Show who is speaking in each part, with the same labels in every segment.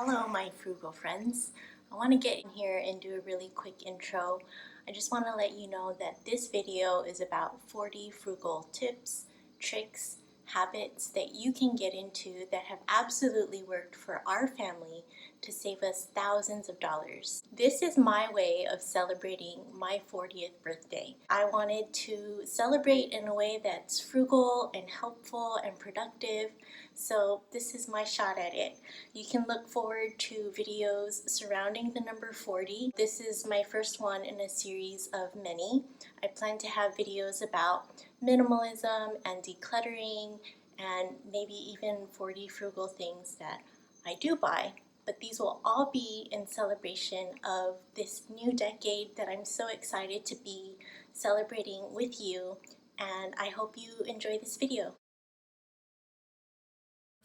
Speaker 1: Hello, my frugal friends. I want to get in here and do a really quick intro. I just want to let you know that this video is about 40 frugal tips, tricks, habits that you can get into that have absolutely worked for our family to save us thousands of dollars. This is my way of celebrating my 40th birthday. I wanted to celebrate in a way that's frugal and helpful and productive, so this is my shot at it. You can look forward to videos surrounding the number 40. This is my first one in a series of many. I plan to have videos about minimalism and decluttering and maybe even 40 frugal things that I do buy. But these will all be in celebration of this new decade that I'm so excited to be celebrating with you, and I hope you enjoy this video.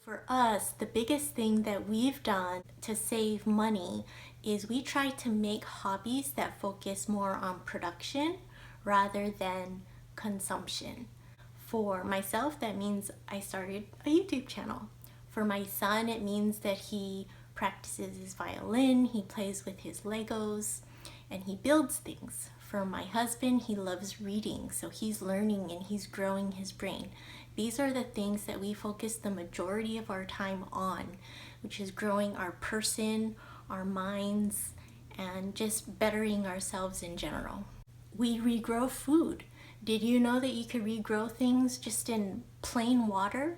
Speaker 1: For us, the biggest thing that we've done to save money is we try to make hobbies that focus more on production rather than consumption. For myself, that means I started a YouTube channel. For my son, it means that he practices his violin, he plays with his Legos, and he builds things. For my husband, he loves reading, so he's learning and he's growing his brain. These are the things that we focus the majority of our time on, which is growing our person, our minds, and just bettering ourselves in general. We regrow food. Did you know that you could regrow things just in plain water?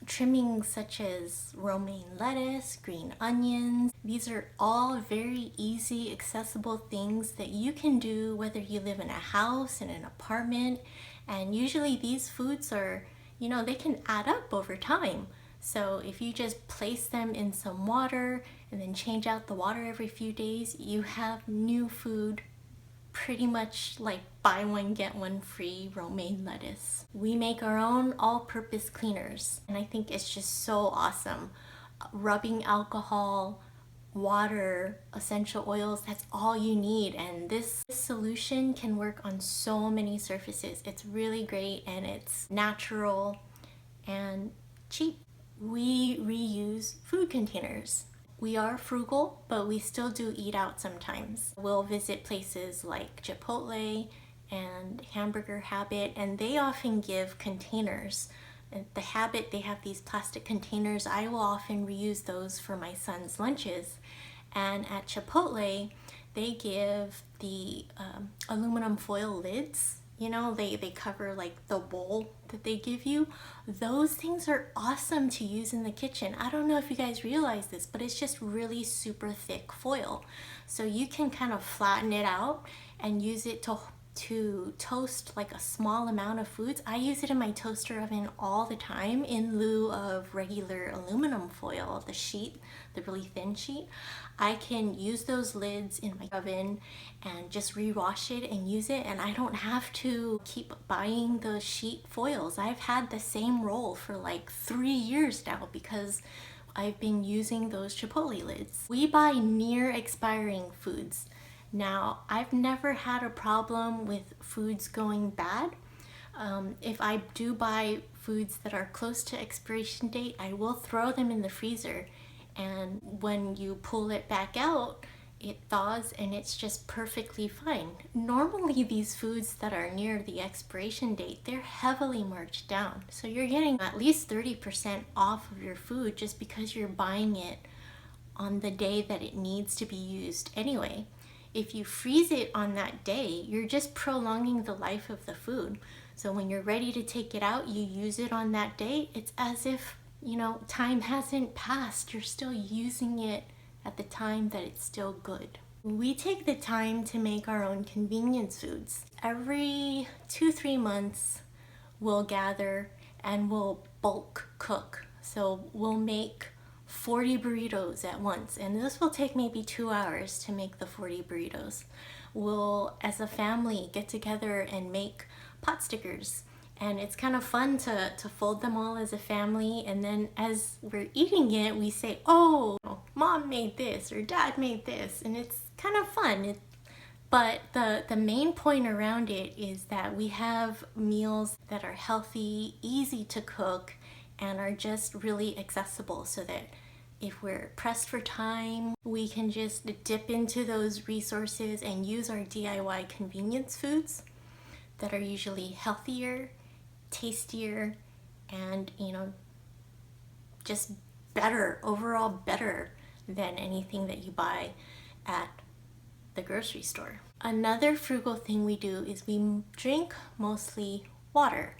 Speaker 1: Trimmings such as romaine lettuce, green onions, these are all very easy, accessible things that you can do whether you live in a house, in an apartment, and usually these foods are, they can add up over time. So if you just place them in some water and then change out the water every few days, you have new food, pretty much like buy one get one free romaine lettuce. We make our own all-purpose cleaners, and I think it's just so awesome. Rubbing alcohol, water, essential oils, that's all you need, and this solution can work on so many surfaces. It's really great and it's natural and cheap. We reuse food containers. We are frugal, but we still do eat out sometimes. We'll visit places like Chipotle and Hamburger Habit, and they often give containers. At the Habit, they have these plastic containers. I will often reuse those for my son's lunches. And at Chipotle, they give the aluminum foil lids. They cover like the bowl that they give you. Those things are awesome to use in the kitchen. I don't know if you guys realize this, but it's just really super thick foil. So you can kind of flatten it out and use it to toast like a small amount of foods. I use it in my toaster oven all the time in lieu of regular aluminum foil, the sheet, the really thin sheet. I can use those lids in my oven and just rewash it and use it, and I don't have to keep buying the sheet foils. I've had the same roll for like 3 years now because I've been using those Chipotle lids. We buy near expiring foods. Now, I've never had a problem with foods going bad. If I do buy foods that are close to expiration date, I will throw them in the freezer, and when you pull it back out, it thaws and it's just perfectly fine. Normally these foods that are near the expiration date, they're heavily marked down. So you're getting at least 30% off of your food just because you're buying it on the day that it needs to be used anyway. If you freeze it on that day, you're just prolonging the life of the food. So when you're ready to take it out, you use it on that day. It's as if, time hasn't passed. You're still using it at the time that it's still good. We take the time to make our own convenience foods. Every 2-3 months, we'll gather and we'll bulk cook. So we'll make 40 burritos at once, and this will take maybe 2 hours to make the 40 burritos. We'll, as a family, get together and make pot stickers, and it's kind of fun to fold them all as a family, and then as we're eating it, we say, oh, mom made this or dad made this, and it's kind of fun. But the main point around it is that we have meals that are healthy, easy to cook, and are just really accessible so that If we're pressed for time, we can just dip into those resources and use our DIY convenience foods that are usually healthier, tastier, and just better, overall better than anything that you buy at the grocery store. Another frugal thing we do is we drink mostly water.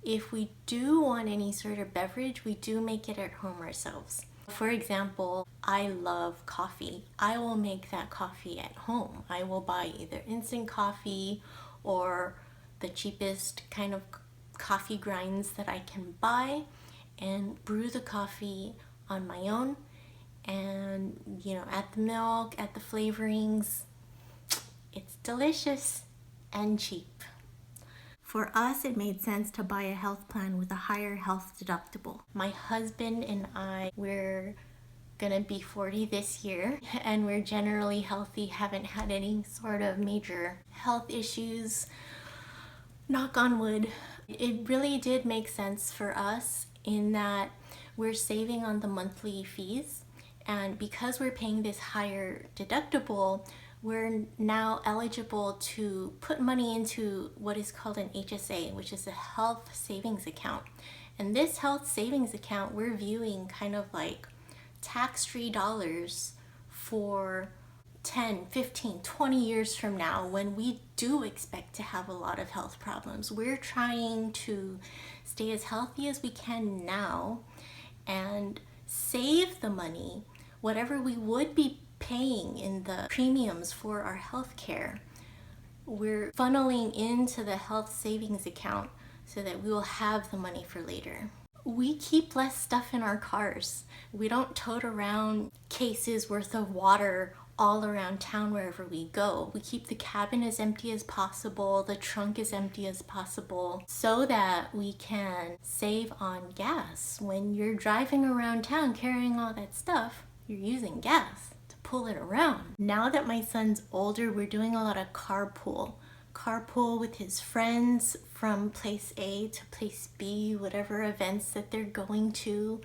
Speaker 1: If we do want any sort of beverage, we do make it at home ourselves. For example, I love coffee. I will make that coffee at home. I will buy either instant coffee or the cheapest kind of coffee grinds that I can buy and brew the coffee on my own, and add the milk, add the flavorings. It's delicious and cheap. For us, it made sense to buy a health plan with a higher health deductible. My husband and I, we're gonna be 40 this year, and we're generally healthy, haven't had any sort of major health issues, knock on wood. It really did make sense for us in that we're saving on the monthly fees, and because we're paying this higher deductible, we're now eligible to put money into what is called an HSA, which is a health savings account. And this health savings account, we're viewing kind of like tax-free dollars for 10, 15, 20 years from now when we do expect to have a lot of health problems. We're trying to stay as healthy as we can now and save the money, whatever we would be paying in the premiums for our health care. We're funneling into the health savings account so that we will have the money for later. We keep less stuff in our cars. We don't tote around cases worth of water all around town wherever we go. We keep the cabin as empty as possible, the trunk as empty as possible, so that we can save on gas. When you're driving around town carrying all that stuff, you're using gas to pull it around. Now that my son's older, we're doing a lot of carpool with his friends from place A to place B, whatever events that they're going to.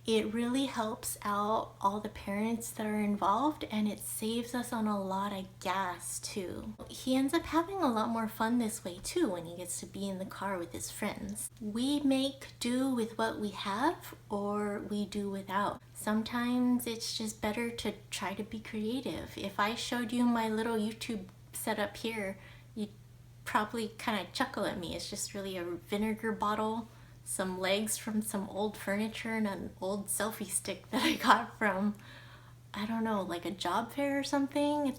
Speaker 1: It really helps out all the parents that are involved, and it saves us on a lot of gas too. He ends up having a lot more fun this way too when he gets to be in the car with his friends. We make do with what we have, or we do without. Sometimes it's just better to try to be creative. If I showed you my little YouTube setup here, you'd probably kind of chuckle at me. It's just really a vinegar bottle, some legs from some old furniture, and an old selfie stick that I got from, I don't know, like a job fair or something.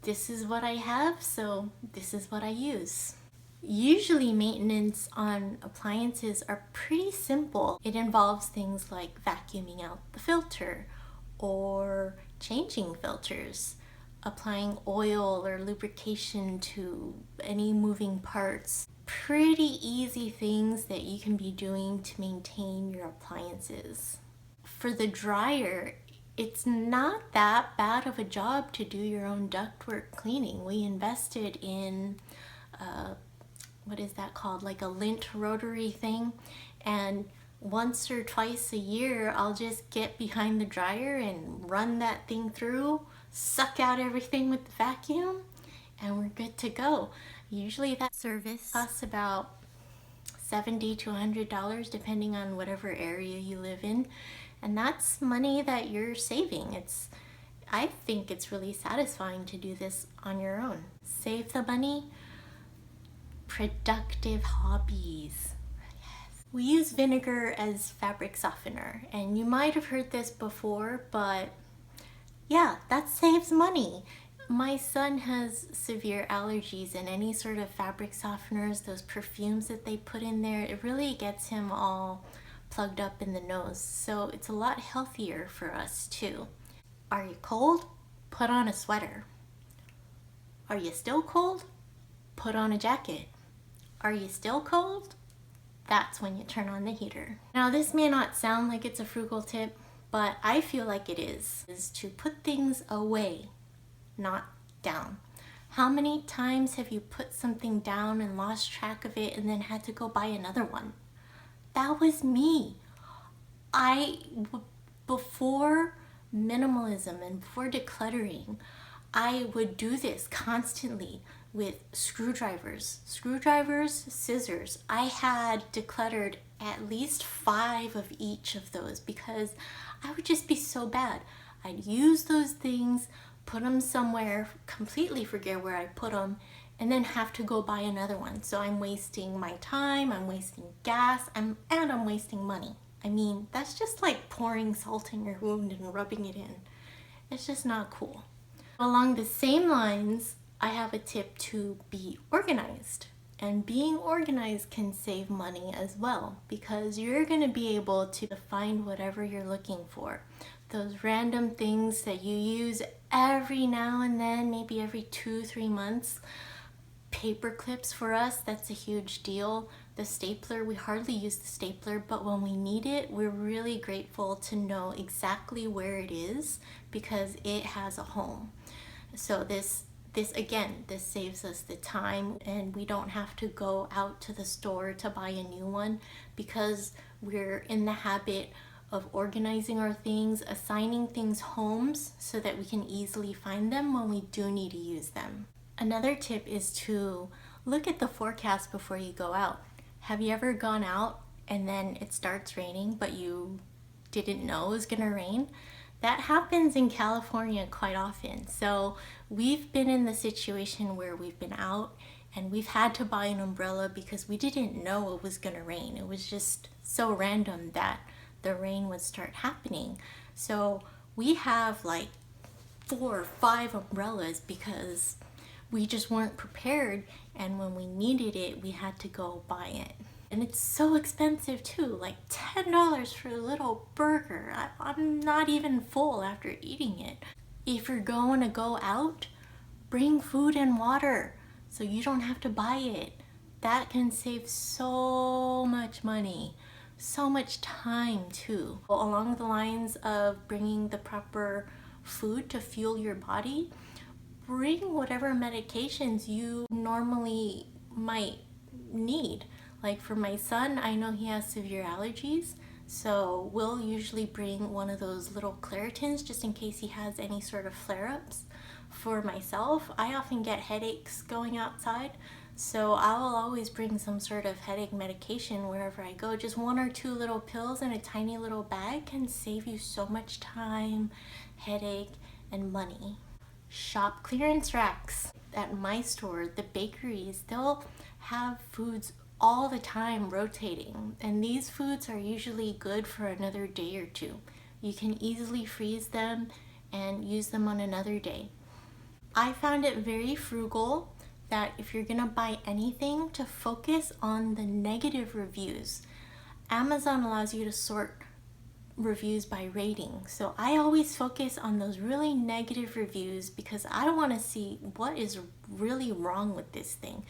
Speaker 1: This is what I have, so this is what I use. Usually maintenance on appliances are pretty simple. It involves things like vacuuming out the filter or changing filters, applying oil or lubrication to any moving parts. Pretty easy things that you can be doing to maintain your appliances. For the dryer, it's not that bad of a job to do your own ductwork cleaning. We invested in what is that called? Like a lint rotary thing, and once or twice a year I'll just get behind the dryer and run that thing through, suck out everything with the vacuum, and we're good to go. Usually that service costs about $70 to $100 depending on whatever area you live in, and that's money that you're saving. I think it's really satisfying to do this on your own. Save the money. Productive hobbies. Yes. We use vinegar as fabric softener, and you might have heard this before, but yeah, that saves money. My son has severe allergies, and any sort of fabric softeners, those perfumes that they put in there, it really gets him all plugged up in the nose. So it's a lot healthier for us too. Are you cold? Put on a sweater. Are you still cold? Put on a jacket. Are you still cold? That's when you turn on the heater. Now, this may not sound like it's a frugal tip, but I feel like it is to put things away, not down. How many times have you put something down and lost track of it and then had to go buy another one? That was me. I Before minimalism and before decluttering, I would do this constantly with screwdrivers, scissors. I had decluttered at least 5 of each of those because I would just be so bad. I'd use those things, put them somewhere, completely forget where I put them, and then have to go buy another one. So I'm wasting my time, I'm wasting gas, and I'm wasting money. I mean, that's just like pouring salt in your wound and rubbing it in. It's just not cool. Along the same lines, I have a tip to be organized. And being organized can save money as well because you're going to be able to find whatever you're looking for. Those random things that you use every now and then, maybe every 2-3 months. Paper clips for us, that's a huge deal. The stapler, we hardly use the stapler, but when we need it, we're really grateful to know exactly where it is because it has a home. So this saves us the time, and we don't have to go out to the store to buy a new one because we're in the habit of organizing our things, assigning things homes so that we can easily find them when we do need to use them. Another tip is to look at the forecast before you go out. Have you ever gone out and then it starts raining but you didn't know it was gonna rain? That happens in California quite often. So we've been in the situation where we've been out and we've had to buy an umbrella because we didn't know it was gonna rain. It was just so random that the rain would start happening. So we have like 4 or 5 umbrellas because we just weren't prepared, and when we needed it, we had to go buy it. And it's so expensive too, like $10 for a little burger. I'm not even full after eating it. If you're going to go out, bring food and water so you don't have to buy it. That can save so much money, so much time too. Along the lines of bringing the proper food to fuel your body, bring whatever medications you normally might need. Like for my son, I know he has severe allergies, so we'll usually bring one of those little Claritins just in case he has any sort of flare-ups. For myself, I often get headaches going outside, so I'll always bring some sort of headache medication wherever I go. Just 1 or 2 little pills in a tiny little bag can save you so much time, headache, and money. Shop clearance racks. At my store, the bakeries, they'll have foods all the time rotating, and these foods are usually good for another day or 2. You can easily freeze them and use them on another day. I found it very frugal that if you're gonna buy anything, to focus on the negative reviews. Amazon allows you to sort reviews by rating, so I always focus on those really negative reviews because I don't want to see what is really wrong with this thing.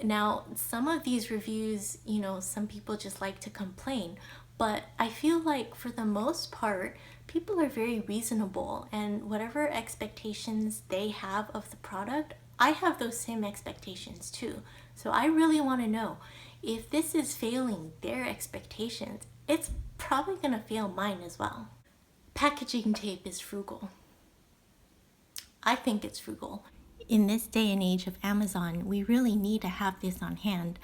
Speaker 1: Now, some of these reviews, some people just like to complain, but I feel like for the most part, people are very reasonable, and whatever expectations they have of the product, I have those same expectations too. So I really want to know if this is failing their expectations, it's probably going to fail mine as well. Packaging tape is frugal. I think it's frugal. In this day and age of Amazon, we really need to have this on hand.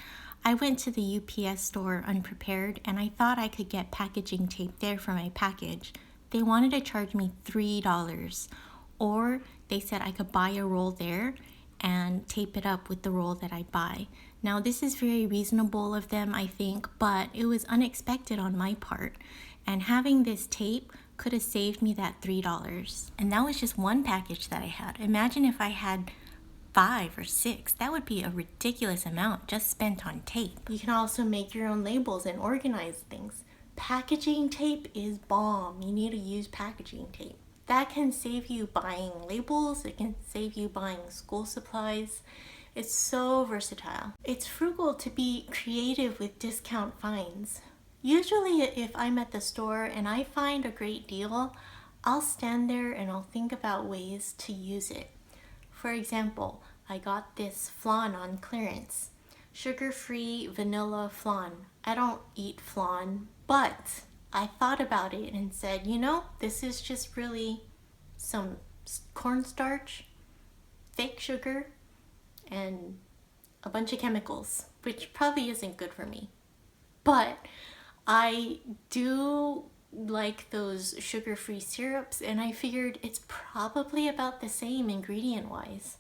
Speaker 1: I went to the UPS store unprepared and I thought I could get packaging tape there for my package. They wanted to charge me $3, or they said I could buy a roll there and tape it up with the roll that I buy. Now, this is very reasonable of them, I think, but it was unexpected on my part. And having this tape could have saved me that $3. And that was just one package that I had. Imagine if I had 5 or 6. That would be a ridiculous amount just spent on tape. You can also make your own labels and organize things. Packaging tape is bomb. You need to use packaging tape. That can save you buying labels. It can save you buying school supplies. It's so versatile. It's frugal to be creative with discount finds. Usually if I'm at the store and I find a great deal, I'll stand there and I'll think about ways to use it. For example, I got this flan on clearance. Sugar-free vanilla flan. I don't eat flan, but I thought about it and said, you know, this is just really some cornstarch, fake sugar, and a bunch of chemicals, which probably isn't good for me. But I do like those sugar-free syrups, and I figured it's probably about the same ingredient-wise.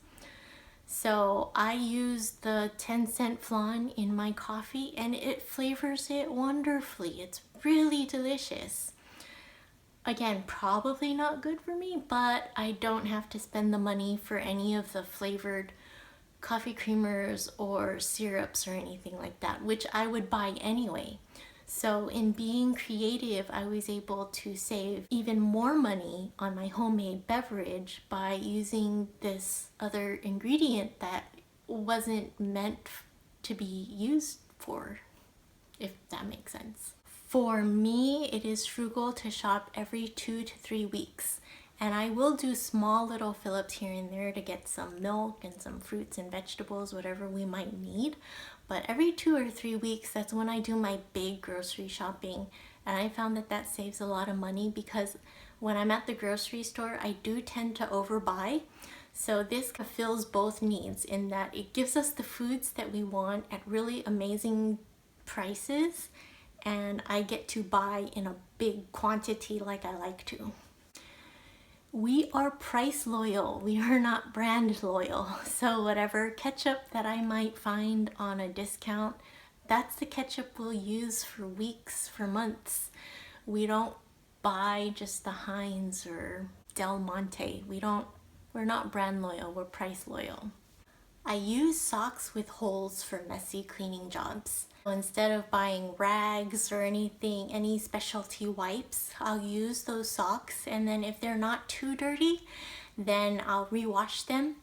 Speaker 1: So I use the 10-cent flan in my coffee, and it flavors it wonderfully. It's really delicious. Again, probably not good for me, but I don't have to spend the money for any of the flavored coffee creamers or syrups or anything like that, which I would buy anyway. So in being creative, I was able to save even more money on my homemade beverage by using this other ingredient that wasn't meant to be used for, if that makes sense. For me, it is frugal to shop every 2 to 3 weeks. And I will do small little fill-ups here and there to get some milk and some fruits and vegetables, whatever we might need. But every 2 or 3 weeks, that's when I do my big grocery shopping. And I found that that saves a lot of money because when I'm at the grocery store, I do tend to overbuy. So this fulfills both needs in that it gives us the foods that we want at really amazing prices. And I get to buy in a big quantity like I like to. We are price loyal. We are not brand loyal. So whatever ketchup that I might find on a discount, that's the ketchup we'll use for weeks, for months. We don't buy just the Heinz or Del Monte. We're not brand loyal, we're price loyal. I use socks with holes for messy cleaning jobs. Instead of buying rags or anything, any specialty wipes, I'll use those socks, and then if they're not too dirty, then I'll rewash them.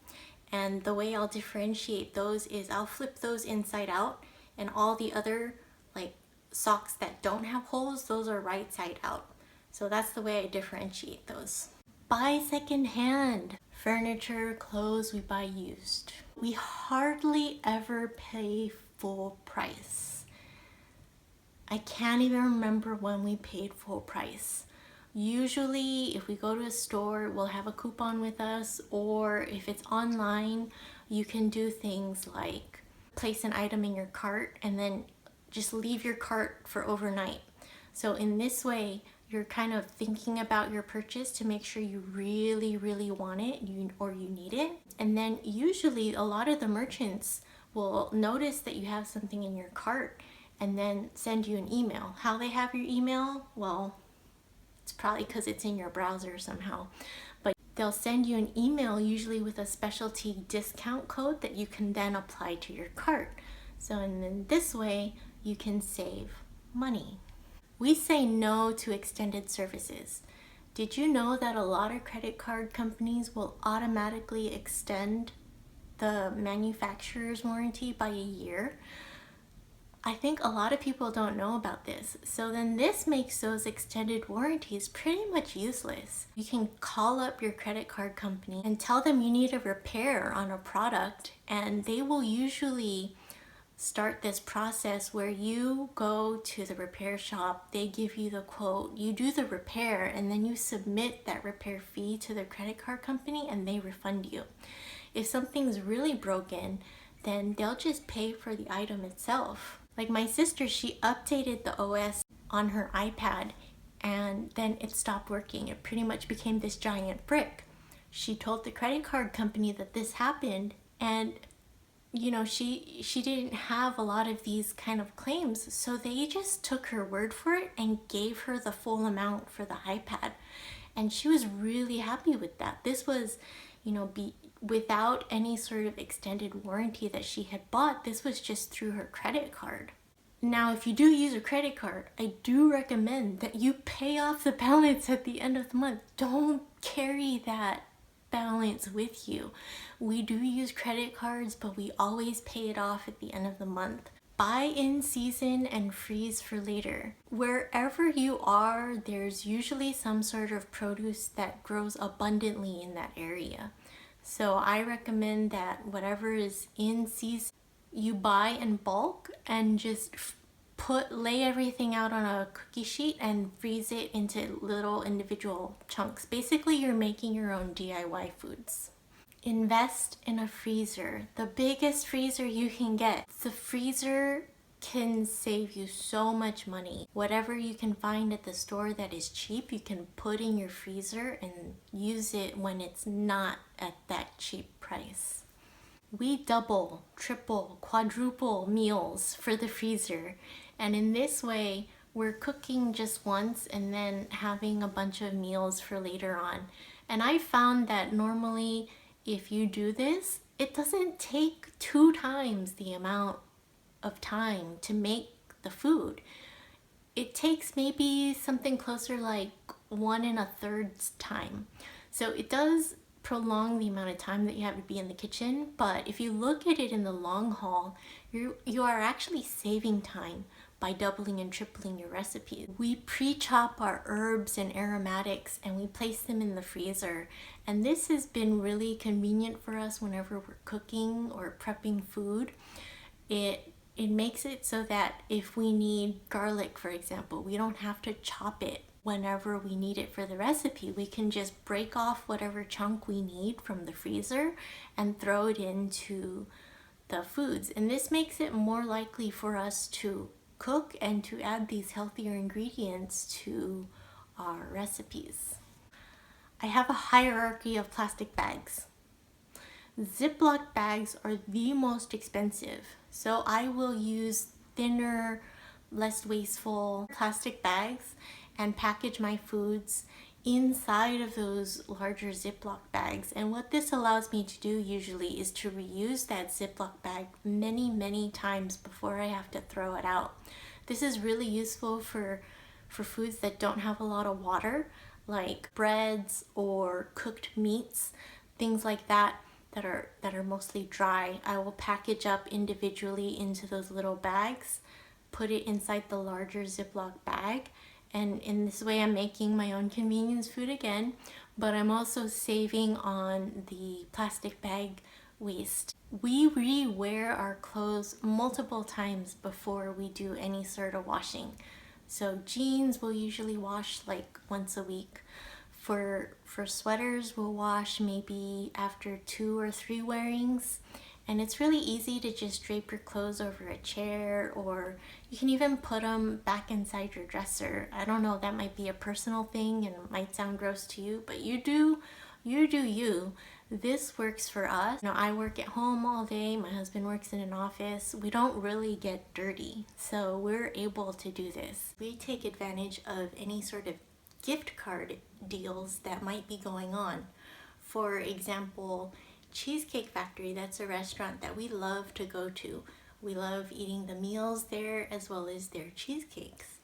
Speaker 1: And the way I'll differentiate those is I'll flip those inside out, and all the other like socks that don't have holes, those are right side out. So that's the way I differentiate those. Buy secondhand. Furniture, clothes, we buy used. We hardly ever pay full price. I can't even remember when we paid full price. Usually if we go to a store, we'll have a coupon with us, or if it's online, you can do things like place an item in your cart and then just leave your cart for overnight. So in this way, you're kind of thinking about your purchase to make sure you really, really want it or you need it. And then usually a lot of the merchants will notice that you have something in your cart and then send you an email. How they have your email? Well, it's probably because it's in your browser somehow. But they'll send you an email usually with a specialty discount code that you can then apply to your cart. So and then this way you can save money. We say no to extended services. Did you know that a lot of credit card companies will automatically extend the manufacturer's warranty by a year? I think a lot of people don't know about this. So then this makes those extended warranties pretty much useless. You can call up your credit card company and tell them you need a repair on a product, and they will usually start this process where you go to the repair shop, they give you the quote, you do the repair, and then you submit that repair fee to the credit card company and they refund you. If something's really broken, then they'll just pay for the item itself. Like my sister, she updated the OS on her iPad and then it stopped working. It pretty much became this giant brick. She told the credit card company that this happened, and you know, she didn't have a lot of these kind of claims, so they just took her word for it and gave her the full amount for the iPad, and she was really happy with that. This was, you know, without any sort of extended warranty that she had bought. This was just through her credit card. Now, if you do use a credit card, I do recommend that you pay off the balance at the end of the month. Don't carry that balance with you. We do use credit cards, but we always pay it off at the end of the month. Buy in season and freeze for later. Wherever you are, there's usually some sort of produce that grows abundantly in that area. So I recommend that whatever is in season, you buy in bulk and just lay everything out on a cookie sheet and freeze it into little individual chunks. Basically, you're making your own DIY foods. Invest in a freezer, the biggest freezer you can get. The freezer can save you so much money. Whatever you can find at the store that is cheap, you can put in your freezer and use it when it's not at that cheap price. We double, triple, quadruple meals for the freezer, and in this way we're cooking just once and then having a bunch of meals for later on. And I found that normally if you do this, it doesn't take 2 times the amount of time to make the food. It takes maybe something closer like 1 1/3 time. So it does prolong the amount of time that you have to be in the kitchen, but if you look at it in the long haul, you are actually saving time by doubling and tripling your recipes. We pre-chop our herbs and aromatics and we place them in the freezer, and this has been really convenient for us whenever we're cooking or prepping food. It makes it so that if we need garlic, for example, we don't have to chop it whenever we need it for the recipe. We can just break off whatever chunk we need from the freezer and throw it into the foods. And this makes it more likely for us to cook and to add these healthier ingredients to our recipes. I have a hierarchy of plastic bags. Ziplock bags are the most expensive, so I will use thinner, less wasteful plastic bags and package my foods inside of those larger Ziploc bags. And what this allows me to do usually is to reuse that Ziploc bag many times before I have to throw it out. This is really useful for foods that don't have a lot of water, like breads or cooked meats, things like that that are mostly dry. I will package up individually into those little bags, put it inside the larger Ziploc bag, and in this way I'm making my own convenience food again, but I'm also saving on the plastic bag waste. We re-wear our clothes multiple times before we do any sort of washing. So jeans we'll usually wash like once a week. For sweaters, we'll wash maybe after 2 or 3 wearings. And it's really easy to just drape your clothes over a chair, or you can even put them back inside your dresser. I don't know, that might be a personal thing and it might sound gross to you, but you do you. This works for us. Now, I work at home all day, my husband works in an office. We don't really get dirty, so we're able to do this. We take advantage of any sort of gift card deals that might be going on. For example, Cheesecake Factory, that's a restaurant that we love to go to. We love eating the meals there as well as their cheesecakes.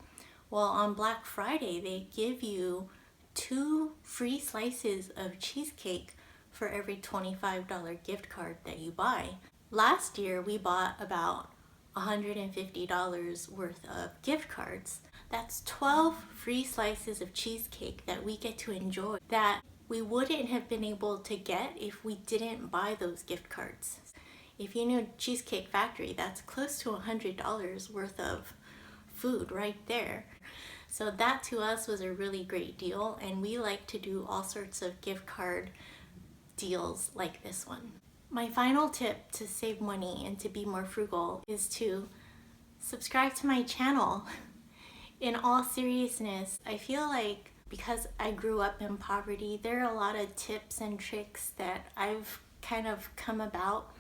Speaker 1: Well, on Black Friday, they give you 2 free slices of cheesecake for every $25 gift card that you buy. Last year, we bought about $150 worth of gift cards. That's 12 free slices of cheesecake that we get to enjoy that we wouldn't have been able to get if we didn't buy those gift cards. If you knew Cheesecake Factory, that's close to $100 worth of food right there. So that to us was a really great deal, and we like to do all sorts of gift card deals like this one. My final tip to save money and to be more frugal is to subscribe to my channel. In all seriousness, I feel like because I grew up in poverty, there are a lot of tips and tricks that I've kind of come about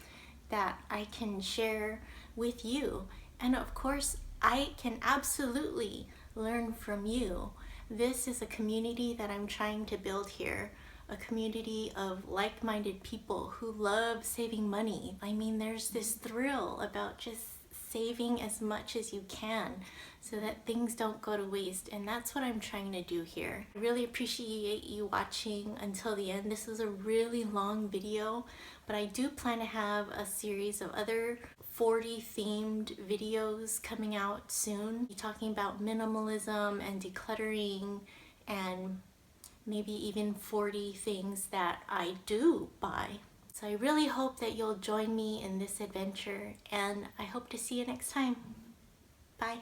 Speaker 1: that I can share with you. And of course, I can absolutely learn from you. This is a community that I'm trying to build here, a community of like-minded people who love saving money. I mean, there's this thrill about just saving as much as you can so that things don't go to waste, and that's what I'm trying to do here. I really appreciate you watching until the end. This was a really long video, but I do plan to have a series of other 40 themed videos coming out soon, talking about minimalism and decluttering, and maybe even 40 things that I do buy. So I really hope that you'll join me in this adventure, and I hope to see you next time. Bye.